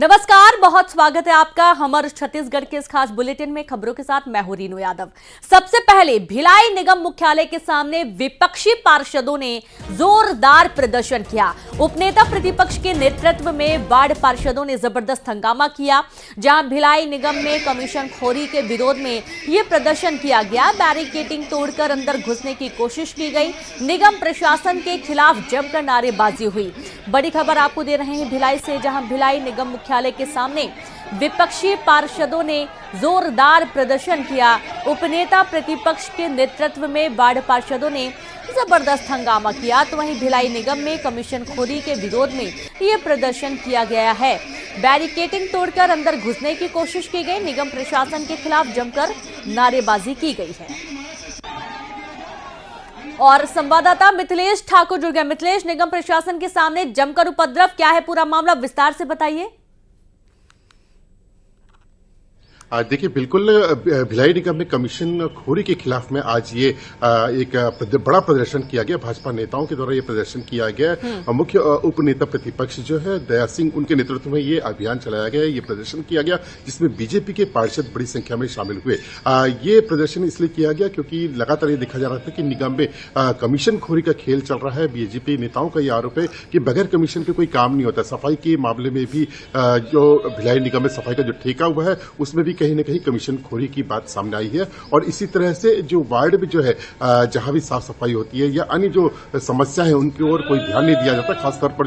नमस्कार, बहुत स्वागत है आपका हमारे छत्तीसगढ़ के इस खास बुलेटिन में। खबरों के साथ मैं हूं रीनू यादव। सबसे पहले भिलाई निगम मुख्यालय के सामने विपक्षी पार्षदों ने जोरदार प्रदर्शन किया। उपनेता प्रतिपक्ष के नेतृत्व में वार्ड पार्षदों ने जबरदस्त हंगामा किया, जहां भिलाई निगम में कमीशन खोरी के विरोध में यह प्रदर्शन किया गया। बैरिकेडिंग तोड़कर अंदर घुसने की कोशिश की गई। निगम प्रशासन के खिलाफ जमकर नारेबाजी हुई। बड़ी खबर आपको दे रहे हैं भिलाई से, जहां भिलाई निगम मुख्यालय के सामने विपक्षी पार्षदों ने जोरदार प्रदर्शन किया। उपनेता प्रतिपक्ष के नेतृत्व में वार्ड पार्षदों ने जबरदस्त हंगामा किया। तो वहीं भिलाई निगम में कमीशन खोरी के विरोध में यह प्रदर्शन किया गया है। बैरिकेडिंग तोड़कर अंदर घुसने की कोशिश की गई। निगम प्रशासन के खिलाफ जमकर नारेबाजी की गई है। और संवाददाता मिथिलेश ठाकुर जुड़ गए। मिथिलेश, निगम प्रशासन के सामने जमकर उपद्रव, क्या है पूरा मामला, विस्तार से बताइए। देखिए, बिल्कुल भिलाई निगम में कमीशन खोरी के खिलाफ में आज ये एक बड़ा प्रदर्शन किया गया। भाजपा नेताओं के द्वारा ये प्रदर्शन किया गया। मुख्य उपनेता प्रतिपक्ष जो है दया सिंह, उनके नेतृत्व में ये अभियान चलाया गया, ये प्रदर्शन किया गया, जिसमें बीजेपी के पार्षद बड़ी संख्या में शामिल हुए। ये प्रदर्शन इसलिए किया गया क्योंकि लगातार ये देखा जा रहा था कि निगम में कमीशन खोरी का खेल चल रहा है। बीजेपी नेताओं का ये आरोप है कि बगैर कमीशन के कोई काम नहीं होता। सफाई के मामले में भी जो भिलाई निगम में सफाई का जो ठेका हुआ है, उसमें भी कहीं न कहीं कमीशन खोरी की बात सामने आई है। और इसी तरह से जो वार्ड में जो है जहां भी साफ सफाई होती है या अन्य जो समस्या है, उनकी ओर कोई ध्यान नहीं दिया जाता। खासतौर पर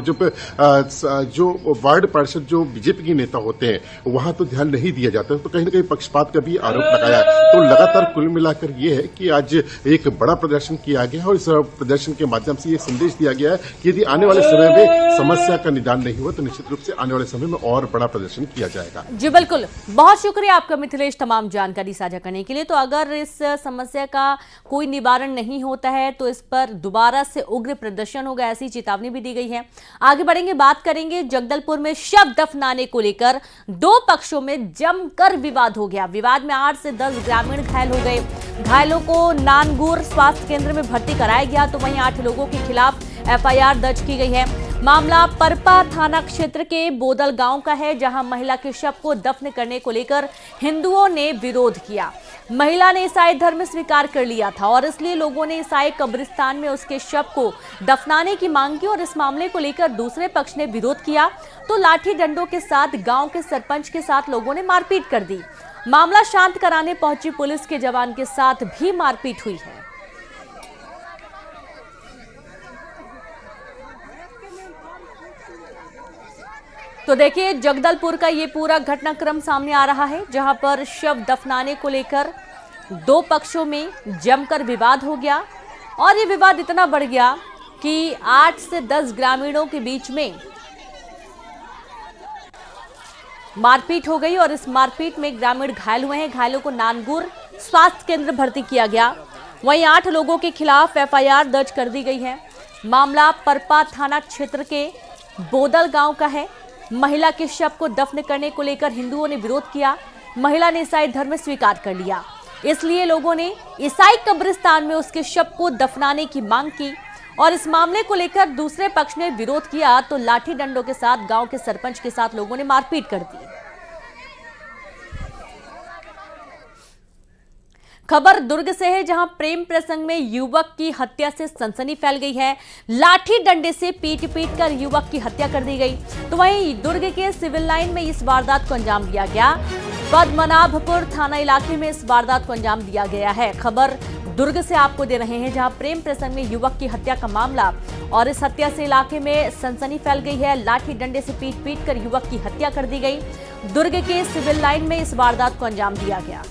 जो वार्ड पार्षद जो बीजेपी के नेता होते हैं, वहां तो ध्यान नहीं दिया जाता। तो कहीं न कहीं पक्षपात का भी आरोप लगाया है। तो लगातार कुल मिलाकर ये है कि आज एक बड़ा प्रदर्शन किया गया है और इस प्रदर्शन के माध्यम से ये संदेश दिया गया है कि यदि आने वाले समय में समस्या का निदान नहीं हुआ तो निश्चित रूप से आने वाले समय में और बड़ा प्रदर्शन किया जाएगा। जी बिल्कुल, बहुत शुक्रिया आपका मिथिलेश तमाम जानकारी साझा करने के लिए। तो अगर इस समस्या का कोई निवारण नहीं होता है तो इस पर दोबारा से उग्र प्रदर्शन होगा, ऐसी चेतावनी भी दी गई है। आगे बढ़ेंगे, बात करेंगे जगदलपुर में शव दफनाने को लेकर दो पक्षों में जमकर विवाद हो गया। विवाद में 8 से 10 ग्रामीण घायल हो गए। घायलों को नानगुर स्वास्थ्य केंद्र में भर्ती कराया गया। तो वहीं 8 लोगों के खिलाफ एफआईआर दर्ज की गई है। मामला परपा थाना क्षेत्र के बोदल गांव का है, जहां महिला के शव को दफन करने को लेकर हिंदुओं ने विरोध किया। महिला ने ईसाई धर्म स्वीकार कर लिया था और इसलिए लोगों ने ईसाई कब्रिस्तान में उसके शव को दफनाने की मांग की। और इस मामले को लेकर दूसरे पक्ष ने विरोध किया तो लाठी डंडों के साथ गांव के सरपंच के साथ लोगों ने मारपीट कर दी। मामला शांत कराने पहुंची पुलिस के जवान के साथ भी मारपीट हुई है। तो देखिए, जगदलपुर का ये पूरा घटनाक्रम सामने आ रहा है, जहां पर शव दफनाने को लेकर दो पक्षों में जमकर विवाद हो गया। और ये विवाद इतना बढ़ गया कि 8 से 10 ग्रामीणों के बीच में मारपीट हो गई और इस मारपीट में ग्रामीण घायल हुए हैं। घायलों को नानगुर स्वास्थ्य केंद्र भर्ती किया गया। वहीं 8 लोगों के खिलाफ एफआईआर दर्ज कर दी गई है। मामला परपा थाना क्षेत्र के बोदल गांव का है। महिला के शव को दफन करने को लेकर हिंदुओं ने विरोध किया। महिला ने ईसाई धर्म स्वीकार कर लिया, इसलिए लोगों ने ईसाई कब्रिस्तान में उसके शव को दफनाने की मांग की। और इस मामले को लेकर दूसरे पक्ष ने विरोध किया तो लाठी डंडों के साथ गांव के सरपंच के साथ लोगों ने मारपीट कर दी। खबर दुर्ग से है, जहां प्रेम प्रसंग में युवक की हत्या से सनसनी फैल गई है। लाठी डंडे से पीट कर युवक की हत्या कर दी गई। तो वहीं दुर्ग के सिविल लाइन में इस वारदात को अंजाम दिया गया। पद्मनाभपुर थाना इलाके में इस वारदात को अंजाम दिया गया है। खबर दुर्ग से आपको दे रहे हैं, जहां प्रेम प्रसंग में युवक की हत्या का मामला और इस हत्या से इलाके में सनसनी फैल गई है। लाठी डंडे से पीट कर युवक की हत्या कर दी गई। दुर्ग के सिविल लाइन में इस वारदात को अंजाम दिया गया।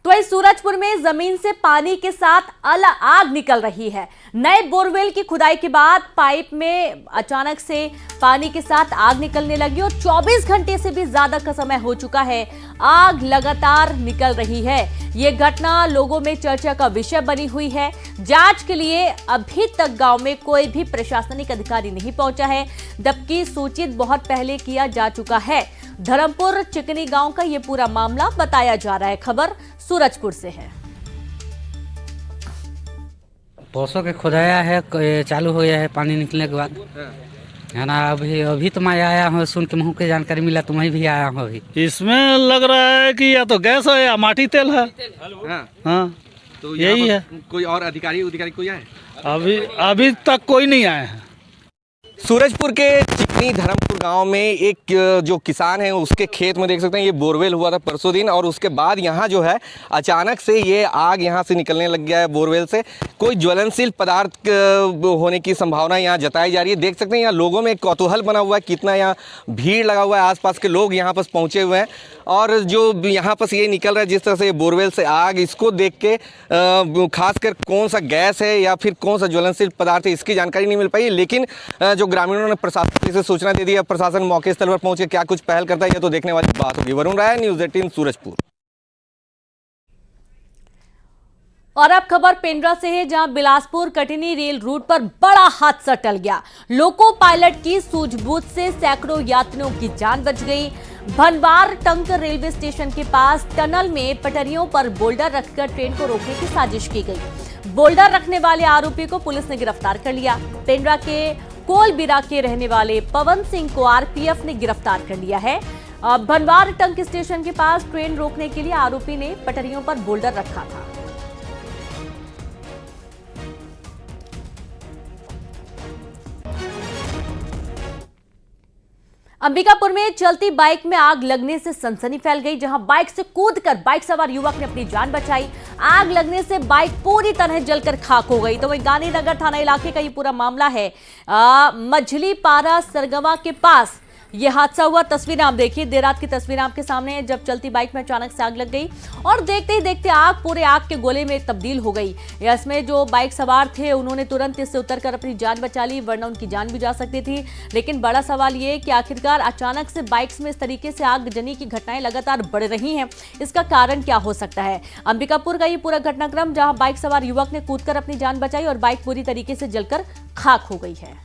तो वहीं सूरजपुर में जमीन से पानी के साथ आग निकल रही है। नए बोरवेल की खुदाई के बाद पाइप में अचानक से पानी के साथ आग निकलने लगी और 24 घंटे से भी ज्यादा का समय हो चुका है। आग लगातार निकल रही है। ये घटना लोगों में चर्चा का विषय बनी हुई है। जांच के लिए अभी तक गांव में कोई भी प्रशासनिक अधिकारी नहीं पहुंचा है, जबकि सूचित बहुत पहले किया जा चुका है। धर्मपुर चिकनी गांव का ये पूरा मामला बताया जा रहा है। खबर सूरजपुर से है। परसों के खुदाया है, चालू हो गया है पानी निकलने के बाद, है ना। अभी तो मैं आया हूँ, सुन के मुँह की जानकारी मिला तो मैं भी आया हूँ अभी। इसमें लग रहा है कि या तो गैस है या माटी तेल है। हाँ, तो यही है। कोई और अधिकारी कोई आए? अभी तक कोई नहीं आया है। सूरजपुर के चिकनी धर्मपुर गांव में एक जो किसान है उसके खेत में देख सकते हैं ये बोरवेल हुआ था परसों दिन, और उसके बाद यहाँ जो है अचानक से ये आग यहाँ से निकलने लग गया है बोरवेल से। कोई ज्वलनशील पदार्थ होने की संभावना यहाँ जताई जा रही है। देख सकते हैं यहाँ लोगों में एक कौतूहल बना हुआ है, कितना यहाँ भीड़ लगा हुआ है, आसपास के लोग यहाँ पास पहुँचे हुए हैं। और जो यहाँ पास ये निकल रहा है जिस तरह से ये बोरवेल से आग, इसको देख के खासकर कौन सा गैस है या फिर कौन सा ज्वलनशील पदार्थ है इसकी जानकारी नहीं मिल पाई। लेकिन जो ग्रामीणों ने प्रशासन से सूचना दे दी है, प्रशासन मौके स्थल पर पहुंच के क्या कुछ पहल करता है ये तो देखने वाली बात होगी। वरुण राय, न्यूज़ 18 सूरजपुर। और अब खबर पेंड्रा से है, जहां बिलासपुर कटनी रेल रूट पर बड़ा हादसा टल गया। लोको पायलट की सूझबूझ से सैकड़ों यात्रियों की जान बच गई। भनवार टंक रेलवे स्टेशन के पास टनल में पटरियों पर बोल्डर रखकर ट्रेन को रोकने की साजिश की गई। बोल्डर रखने वाले आरोपी को पुलिस ने गिरफ्तार कर लिया। पेंड्रा के कोलबिरा के रहने वाले पवन सिंह को आरपीएफ ने गिरफ्तार कर लिया है। भनवार टंक स्टेशन के पास ट्रेन रोकने के लिए आरोपी ने पटरियों पर बोल्डर रखा था। अंबिकापुर में चलती बाइक में आग लगने से सनसनी फैल गई, जहां बाइक से कूदकर बाइक सवार युवक ने अपनी जान बचाई। आग लगने से बाइक पूरी तरह जलकर खाक हो गई। तो वहीं गांधीनगर थाना इलाके का ये पूरा मामला है। मझली पारा सरगवा के पास ये हादसा हुआ। तस्वीरें आप देखिए, देर रात की तस्वीरें आपके सामने है, जब चलती बाइक में अचानक से आग लग गई और देखते ही देखते आग पूरे आग के गोले में तब्दील हो गई। इसमें जो बाइक सवार थे उन्होंने तुरंत इससे उतरकर अपनी जान बचा ली, वरना उनकी जान भी जा सकती थी। लेकिन बड़ा सवाल ये कि आखिरकार अचानक से बाइक्स में इस तरीके से आगजनी की घटनाएं लगातार बढ़ रही हैं, इसका कारण क्या हो सकता है? अंबिकापुर का ये पूरा घटनाक्रम, जहां बाइक सवार युवक ने कूदकर अपनी जान बचाई और बाइक पूरी तरीके से जलकर खाक हो गई है।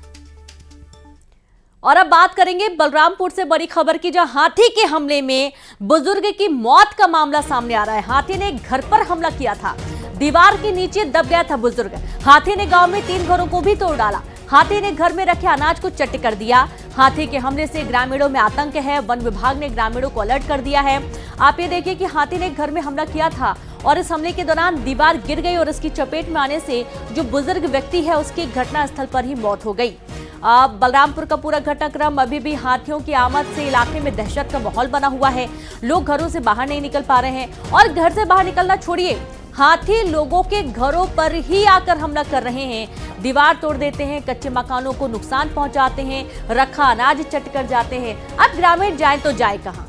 और अब बात करेंगे बलरामपुर से बड़ी खबर की, जहां हाथी के हमले में बुजुर्ग की मौत का मामला सामने आ रहा है। हाथी ने घर पर हमला किया था, दीवार के नीचे दब गया था बुजुर्ग। हाथी ने गांव में 3 घरों को भी तोड़ डाला। हाथी ने घर में रखे अनाज को चट कर दिया। हाथी के हमले से ग्रामीणों में आतंक है। वन विभाग ने ग्रामीणों को अलर्ट कर दिया है। आप ये देखिए कि हाथी ने घर में हमला किया था और इस हमले के दौरान दीवार गिर गई और इसकी चपेट में आने से जो बुजुर्ग व्यक्ति है उसकी घटनास्थल पर ही मौत हो गई। बलरामपुर का पूरा घटनाक्रम, अभी भी हाथियों की आमद से इलाके में दहशत का माहौल बना हुआ है। लोग घरों से बाहर नहीं निकल पा रहे हैं और घर से बाहर निकलना छोड़िए, हाथी लोगों के घरों पर ही आकर हमला कर रहे हैं। दीवार तोड़ देते हैं, कच्चे मकानों को नुकसान पहुंचाते हैं, रखा अनाज चट कर जाते हैं। अब ग्रामीण जाए तो जाए कहां?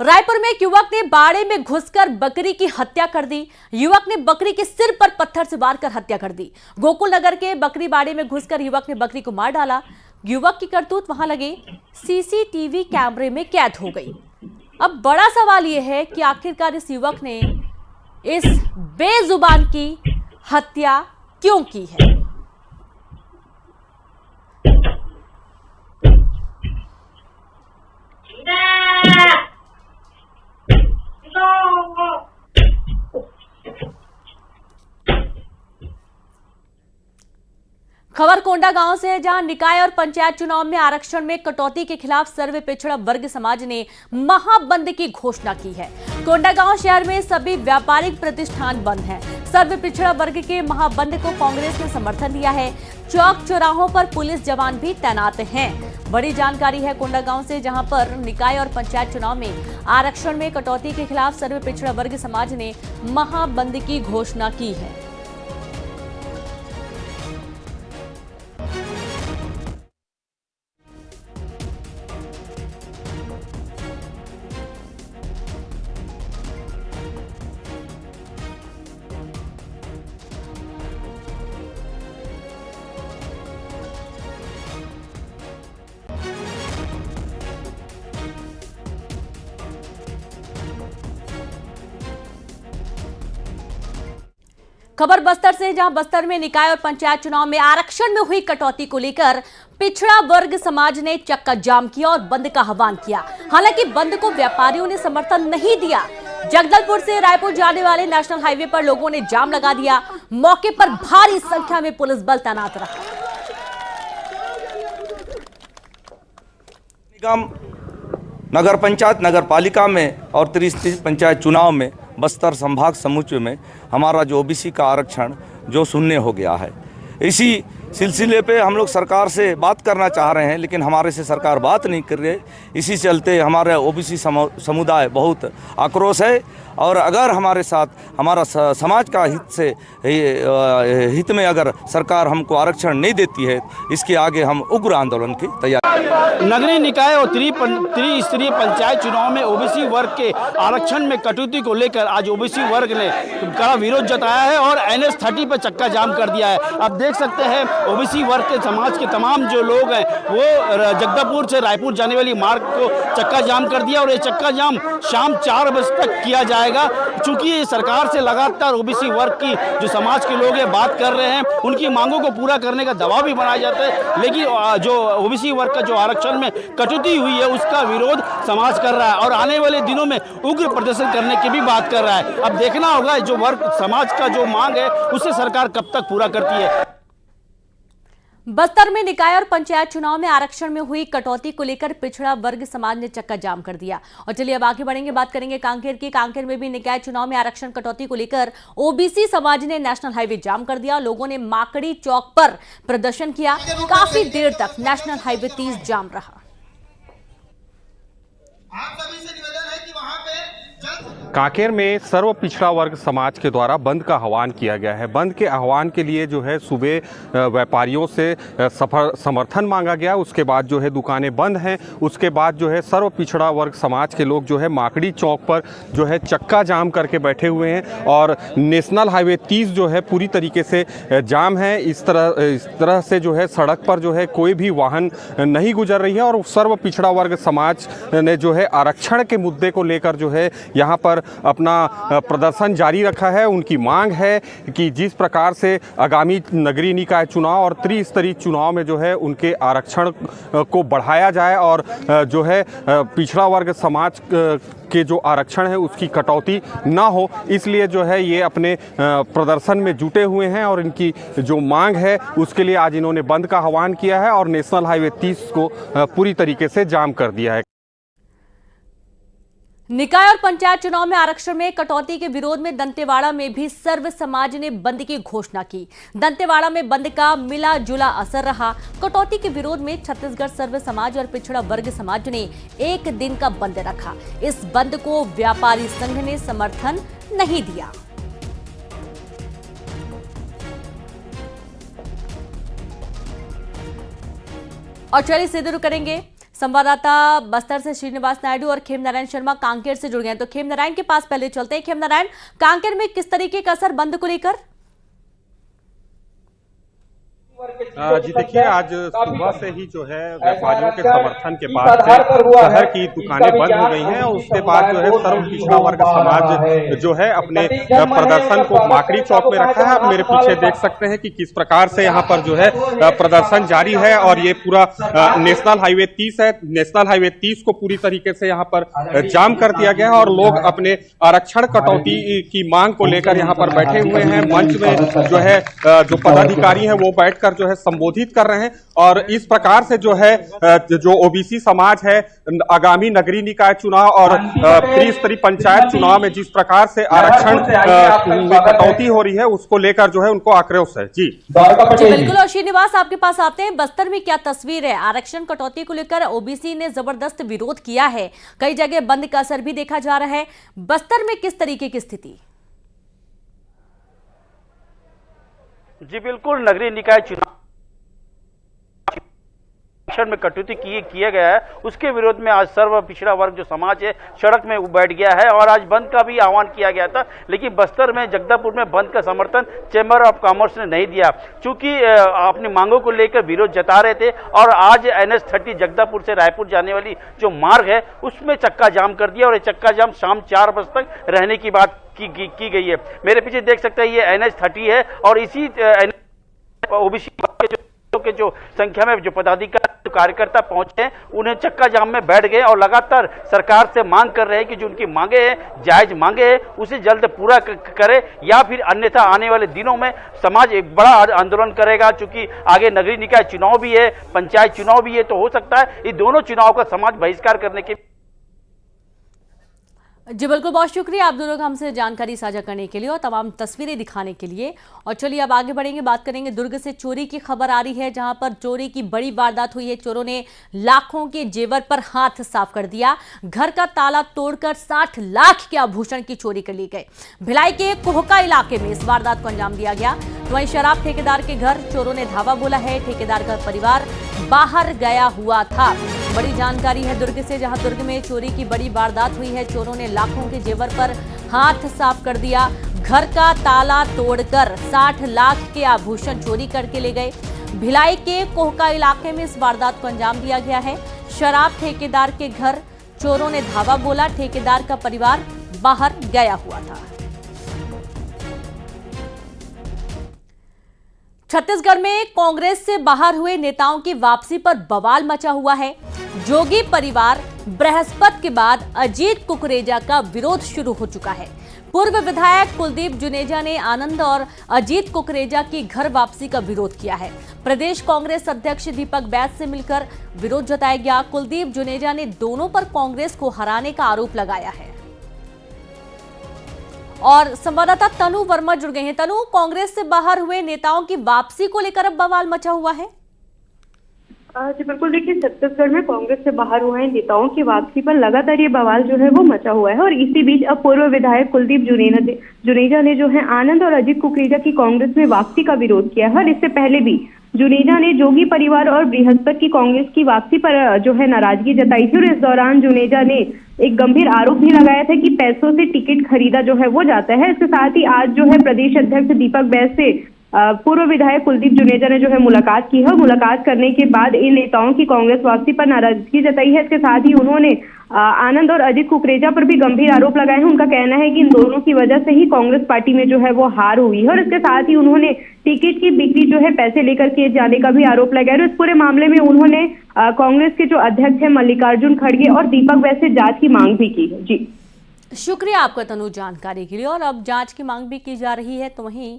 रायपुर में एक युवक ने बाड़े में घुसकर बकरी की हत्या कर दी। युवक ने बकरी के सिर पर पत्थर से मारकर हत्या कर दी। गोकुल नगर के बकरी बाड़े में घुसकर युवक ने बकरी को मार डाला। युवक की करतूत वहां लगे सीसीटीवी कैमरे में कैद हो गई। अब बड़ा सवाल यह है कि आखिरकार इस युवक ने इस बेजुबान की हत्या क्यों की है? खबर कोंडा गांव से है, जहां निकाय और पंचायत चुनाव में आरक्षण में कटौती के खिलाफ सर्व पिछड़ा वर्ग समाज ने महाबंद की घोषणा की है। कोंडा गांव शहर में सभी व्यापारिक प्रतिष्ठान बंद हैं। सर्व पिछड़ा वर्ग के महाबंद को कांग्रेस ने समर्थन दिया है। चौक चौराहों पर पुलिस जवान भी तैनात हैं। बड़ी जानकारी है कोंडा गांव से, जहां पर निकाय और पंचायत चुनाव में आरक्षण में कटौती के खिलाफ सर्व पिछड़ा वर्ग समाज ने महाबंद की घोषणा की है। खबर बस्तर से, जहां बस्तर में निकाय और पंचायत चुनाव में आरक्षण में हुई कटौती को लेकर पिछड़ा वर्ग समाज ने चक्का जाम किया और बंद का आह्वान किया। हालांकि बंद को व्यापारियों ने समर्थन नहीं दिया। जगदलपुर से रायपुर जाने वाले नेशनल हाईवे पर लोगों ने जाम लगा दिया। मौके पर भारी संख्या में पुलिस बल तैनात रहा। निगम, नगर पंचायत, नगर पालिका में और त्रिस्तरीय पंचायत चुनाव में बस्तर संभाग समुच्चय में हमारा जो ओबीसी का आरक्षण जो शून्य हो गया है, इसी सिलसिले पे हम लोग सरकार से बात करना चाह रहे हैं, लेकिन हमारे से सरकार बात नहीं कर रही है। इसी चलते हमारे ओबीसी समुदाय बहुत आक्रोश है और अगर हमारे साथ हमारा समाज का हित में अगर सरकार हमको आरक्षण नहीं देती है, इसके आगे हम उग्र आंदोलन की तैयारी। नगरीय निकाय और त्रिस्तरीय पंचायत चुनाव में ओबीसी वर्ग के आरक्षण में कटौती को लेकर आज ओबीसी वर्ग ने कड़ा विरोध जताया है और NH 30 पर चक्का जाम कर दिया है। आप देख सकते हैं ओबीसी वर्ग के समाज के तमाम जो लोग हैं वो जगदलपुर से रायपुर जाने वाली मार्ग को चक्का जाम कर दिया और ये चक्का जाम शाम 4 बजे तक किया जाएगा। चूंकि सरकार से लगातार ओबीसी वर्ग की जो समाज के लोग हैं बात कर रहे हैं, उनकी मांगों को पूरा करने का दबाव भी बनाया जाता है, लेकिन जो ओबीसी वर्ग का जो आरक्षण में कटौती हुई है उसका विरोध समाज कर रहा है और आने वाले दिनों में उग्र प्रदर्शन करने की भी बात कर रहा है। अब देखना होगा जो वर्ग समाज का जो मांग है उसे सरकार कब तक पूरा करती है। बस्तर में निकाय और पंचायत चुनाव में आरक्षण में हुई कटौती को लेकर पिछड़ा वर्ग समाज ने चक्का जाम कर दिया। और चलिए अब आगे बढ़ेंगे, बात करेंगे कांकेर की। कांकेर में भी निकाय चुनाव में आरक्षण कटौती को लेकर ओबीसी समाज ने नेशनल हाईवे जाम कर दिया। लोगों ने माकड़ी चौक पर प्रदर्शन किया। काफी देर तक नेशनल हाईवे 30 जाम रहा। कांकेर में सर्व पिछड़ा वर्ग समाज के द्वारा बंद का आह्वान किया गया है। बंद के आह्वान के लिए जो है सुबह व्यापारियों से समर्थन मांगा गया, उसके बाद जो है दुकानें बंद हैं। उसके बाद जो है सर्व पिछड़ा वर्ग समाज के लोग जो है माकड़ी चौक पर जो है चक्का जाम करके बैठे हुए हैं और नेशनल हाईवे 30 जो है पूरी तरीके से जाम है। इस तरह से जो है सड़क पर जो है कोई भी वाहन नहीं गुजर रही है और सर्व पिछड़ा वर्ग समाज ने जो है आरक्षण के मुद्दे को लेकर जो है यहाँ पर अपना प्रदर्शन जारी रखा है। उनकी मांग है कि जिस प्रकार से आगामी नगरीय निकाय चुनाव और त्रिस्तरीय चुनाव में जो है उनके आरक्षण को बढ़ाया जाए और जो है पिछड़ा वर्ग समाज के जो आरक्षण है उसकी कटौती ना हो, इसलिए जो है ये अपने प्रदर्शन में जुटे हुए हैं और इनकी जो मांग है उसके लिए आज इन्होंने बंद का आह्वान किया है और नेशनल हाईवे 30 को पूरी तरीके से जाम कर दिया है। निकाय और पंचायत चुनाव में आरक्षण में कटौती के विरोध में दंतेवाड़ा में भी सर्व समाज ने बंद की घोषणा की। दंतेवाड़ा में बंद का मिला जुला असर रहा। कटौती के विरोध में छत्तीसगढ़ सर्व समाज और पिछड़ा वर्ग समाज ने एक दिन का बंद रखा। इस बंद को व्यापारी संघ ने समर्थन नहीं दिया। और चलिए सीधे रुक करेंगे, संवाददाता बस्तर से श्रीनिवास नायडू और खेमनारायण शर्मा कांकेर से जुड़ गए हैं। तो खेमनारायण के पास पहले चलते हैं। खेमनारायण, कांकेर में किस तरीके का असर बंद को लेकर? जी देखिए, आज सुबह से ही जो है व्यापारियों के समर्थन के बाद से शहर की दुकानें बंद हो गई हैं और उसके बाद जो है सर्व पिछड़ा वर्ग समाज जो है अपने प्रदर्शन को माकड़ी चौक में रखा है। आप मेरे पीछे देख सकते हैं कि किस प्रकार से यहाँ पर जो है प्रदर्शन जारी है और ये पूरा नेशनल हाईवे 30 है। नेशनल हाईवे 30 को पूरी तरीके से यहाँ पर जाम कर दिया गया है और लोग अपने आरक्षण कटौती की मांग को लेकर यहाँ पर बैठे हुए हैं। मंच में जो है जो पदाधिकारी है वो बैठकर जो है संबोधित कर रहे हैं और इस प्रकार से जो है जो ओबीसी समाज है आगामी नगरीय निकाय चुनाव और त्रिस्तरीय पंचायत चुनाव में जिस प्रकार से आरक्षण में कटौती हो रही है उसको लेकर जो है उनको आक्रोश है। जी बिल्कुल। और श्रीनिवास, आपके पास आते हैं। बस्तर में क्या तस्वीर है? आरक्षण कटौती को लेकर ओबीसी ने जबरदस्त विरोध किया है, कई जगह बंद का असर भी देखा जा रहा है। बस्तर में किस तरीके की स्थिति? जी बिल्कुल, नगरीय निकाय चुनाव में कटौती किया गया है, उसके विरोध में आज सर्व पिछड़ा वर्ग जो समाज है सड़क में बैठ गया है और आज बंद का भी आह्वान किया गया था, लेकिन बस्तर में जगदलपुर में बंद का समर्थन चैम्बर ऑफ कॉमर्स ने नहीं दिया, क्योंकि अपनी मांगों को लेकर विरोध जता रहे थे और आज NH 30 जगदलपुर से रायपुर जाने वाली जो मार्ग है उसमें चक्का जाम कर दिया और ये चक्का जाम शाम 4 बजे तक रहने की बात की गई है। मेरे पीछे देख सकते हैं ये NH 30 है और इसी ओबीसी के जो संख्या में जो पदाधिकारी कार्यकर्ता पहुंचे हैं, उन्हें चक्का जाम में बैठ गए और लगातार सरकार से मांग कर रहे हैं कि जो उनकी मांगे हैं, जायज मांगे हैं, उसे जल्द पूरा करे या फिर अन्यथा आने वाले दिनों में समाज एक बड़ा आंदोलन करेगा। चूंकि आगे नगरीय निकाय चुनाव भी है, पंचायत चुनाव भी है, तो हो सकता है ये दोनों चुनाव का समाज बहिष्कार करने के। जी बिल्कुल, बहुत शुक्रिया आप दोनों का हमसे जानकारी साझा करने के लिए और तमाम तस्वीरें दिखाने के लिए। और चलिए अब आगे बढ़ेंगे, बात करेंगे दुर्ग से चोरी की खबर आ रही है, जहां पर चोरी की बड़ी वारदात हुई है। चोरों ने लाखों के जेवर पर हाथ साफ कर दिया। घर का ताला तोड़कर 60 लाख के आभूषण की चोरी कर ली गई। भिलाई के कोहका इलाके में इस वारदात को अंजाम दिया गया। तो वहीं शराब ठेकेदार के घर चोरों ने धावा बोला है। ठेकेदार का परिवार बाहर गया हुआ था। बड़ी जानकारी है दुर्ग से, जहां दुर्ग में चोरी की बड़ी वारदात हुई है। चोरों ने लाखों के जेवर पर हाथ साफ कर दिया। घर का ताला तोड़कर 60 लाख के आभूषण चोरी करके ले गए। भिलाई के कोहका इलाके में इस वारदात को अंजाम दिया गया है। शराब ठेकेदार के घर चोरों ने धावा बोला। ठेकेदार का परिवार बाहर गया हुआ था। छत्तीसगढ़ में कांग्रेस से बाहर हुए नेताओं की वापसी पर बवाल मचा हुआ है। जोगी परिवार बृहस्पति के बाद अजीत कुकरेजा का विरोध शुरू हो चुका है। पूर्व विधायक कुलदीप जुनेजा ने आनंद और अजीत कुकरेजा की घर वापसी का विरोध किया है। प्रदेश कांग्रेस अध्यक्ष दीपक बैस से मिलकर विरोध जताया गया। कुलदीप जुनेजा ने दोनों पर कांग्रेस को हराने का आरोप लगाया है। और संवाददाता तनु वर्मा जुड़ गए हैं। तनु, कांग्रेस से बाहर हुए नेताओं की वापसी को लेकर अब बवाल मचा हुआ है। जी बिल्कुल, देखिए छत्तीसगढ़ में कांग्रेस से बाहर हुए नेताओं की वापसी पर लगातार ये बवाल जो है वो मचा हुआ है। और इसी बीच अब पूर्व विधायक कुलदीप जुनेजा ने जो है आनंद और अजीत कुकरेजा की कांग्रेस में वापसी का विरोध किया है। और इससे पहले भी जुनेजा ने जोगी परिवार और बृहस्पति की कांग्रेस की वापसी पर जो है नाराजगी जताई थी। और इस दौरान जुनेजा ने एक गंभीर आरोप भी लगाया था कि पैसों से टिकट खरीदा जो है वो जाता है। इसके साथ ही आज जो है प्रदेश अध्यक्ष दीपक बैस से पूर्व विधायक कुलदीप जुनेजा ने जो है मुलाकात की है। और मुलाकात करने के बाद इन नेताओं की कांग्रेस वापसी पर नाराजगी जताई है। इसके साथ ही उन्होंने आनंद और अजीत कुकरेजा पर भी गंभीर आरोप लगाए हैं। उनका कहना है कि इन दोनों की वजह से ही कांग्रेस पार्टी में जो है वो हार हुई है। और इसके साथ ही उन्होंने टिकट की बिक्री जो है पैसे लेकर किए जाने का भी आरोप लगाया। और इस पूरे मामले में उन्होंने कांग्रेस के जो अध्यक्ष है मल्लिकार्जुन खड़गे और दीपक बैस से जांच की मांग भी की है। जी शुक्रिया आपका तनु जानकारी के लिए। और अब जांच की मांग भी की जा रही है। तो वहीं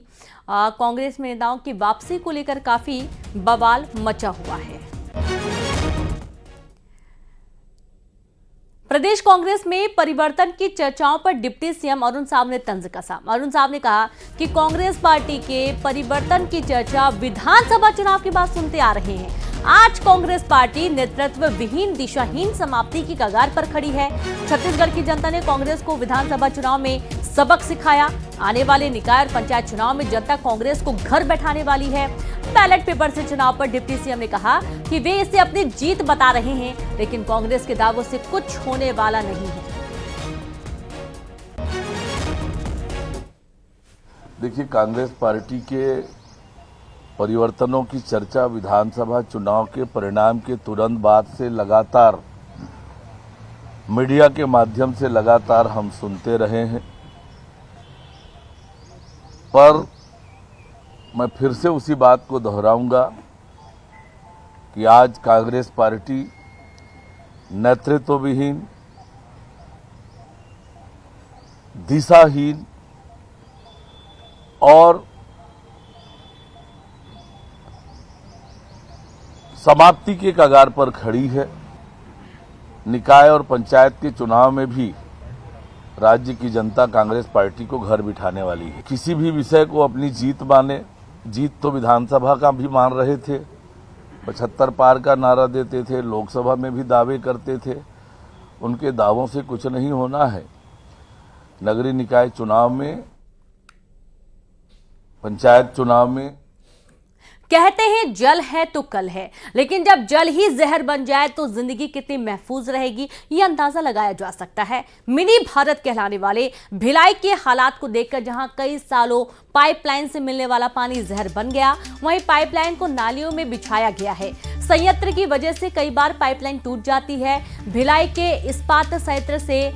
कांग्रेस में नेताओं की वापसी को लेकर काफी बवाल मचा हुआ है। प्रदेश कांग्रेस में परिवर्तन की चर्चाओं पर डिप्टी सीएम अरुण साव ने तंज कसा। अरुण साव ने कहा कि कांग्रेस पार्टी के परिवर्तन की चर्चा विधानसभा चुनाव के बाद सुनते आ रहे हैं। आज कांग्रेस पार्टी नेतृत्व विहीन, दिशाहीन समाप्ति की कगार पर खड़ी है। छत्तीसगढ़ की जनता ने कांग्रेस को विधानसभा चुनाव में सबक सिखाया। आने वाले निकाय और पंचायत चुनाव में जनता कांग्रेस को घर बैठाने वाली है। बैलेट पेपर से चुनाव पर डिप्टी सीएम ने कहा कि वे इसे अपनी जीत बता रहे हैं, लेकिन कांग्रेस के दावों से कुछ होने वाला नहीं है। देखिए, कांग्रेस पार्टी के परिवर्तनों की चर्चा विधानसभा चुनाव के परिणाम के तुरंत बाद से लगातार मीडिया के माध्यम से लगातार हम सुनते रहे हैं। पर मैं फिर से उसी बात को दोहराऊंगा कि आज कांग्रेस पार्टी नेतृत्व विहीन, दिशाहीन और समाप्ति के कगार पर खड़ी है। निकाय और पंचायत के चुनाव में भी राज्य की जनता कांग्रेस पार्टी को घर बिठाने वाली है। किसी भी विषय को अपनी जीत माने। जीत तो विधानसभा का भी मान रहे थे, 75 पार का नारा देते थे, लोकसभा में भी दावे करते थे। उनके दावों से कुछ नहीं होना है। नगरीय निकाय चुनाव में, पंचायत चुनाव में कहते हैं जल है तो कल है, लेकिन जब जल ही जहर बन जाए तो जिंदगी कितनी महफूज रहेगी, ये अंदाजा लगाया जा सकता है। मिनी भारत कहलाने वाले भिलाई के हालात को देखकर, जहां कई सालों पाइपलाइन से मिलने वाला पानी जहर बन गया, वहीं पाइपलाइन को नालियों में बिछाया गया है। संयंत्र की वजह से कई बार पाइपलाइन टूट जाती है। भिलाई के इस्पात संयंत्र से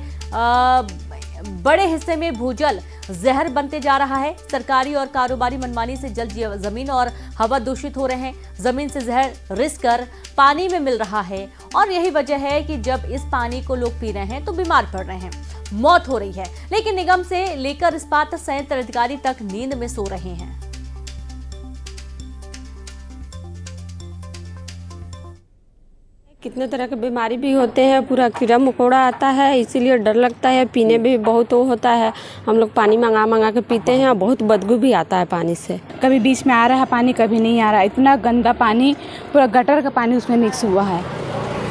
बड़े हिस्से में भूजल जहर बनते जा रहा है। सरकारी और कारोबारी मनमानी से जल जमीन और हवा दूषित हो रहे हैं। जमीन से जहर रिस कर पानी में मिल रहा है और यही वजह है कि जब इस पानी को लोग पी रहे हैं तो बीमार पड़ रहे हैं, मौत हो रही है। लेकिन निगम से लेकर इस्पात संयंत्र अधिकारी तक नींद में सो रहे हैं। कितने तरह के बीमारी भी होते हैं, पूरा कीड़ा मकोड़ा आता है, इसीलिए डर लगता है। पीने में भी बहुत वो होता है, हम लोग पानी मंगा के पीते हैं, बहुत बदबू भी आता है पानी से। कभी बीच में आ रहा है पानी, कभी नहीं आ रहा। इतना गंदा पानी, पूरा गटर का पानी उसमें मिक्स हुआ है,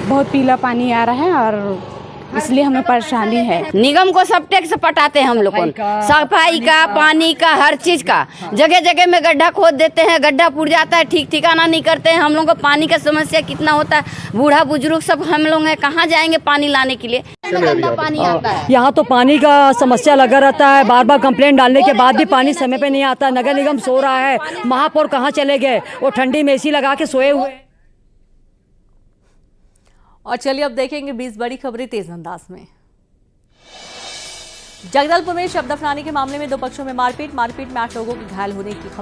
बहुत पीला पानी आ रहा है और इसलिए हमें परेशानी है। निगम को सब टैक्स पटाते हैं हम लोग को, सफाई का, पानी का, हर चीज का। जगह जगह में गड्ढा खोद देते हैं, गड्ढा पुर जाता है, ठीक ठिकाना नहीं करते हैं। हम लोग को पानी का समस्या कितना होता है, बूढ़ा बुजुर्ग सब हम लोग हैं, कहाँ जाएंगे पानी लाने के लिए। पानी आता है यहाँ तो पानी का समस्या लगा रहता है, बार बार कंप्लेंट डालने के बाद भी पानी समय पे नहीं आता। नगर निगम सो रहा है, महापौर कहाँ चले गए, वो ठंडी में एसी लगा के सोए हुए। और चलिए अब देखेंगे 20 बड़ी खबरें तेज अंदाज में। जगदलपुर में शव दफनाने के मामले में 2 पक्षों में मारपीट में 8 लोगों के घायल होने की खबर।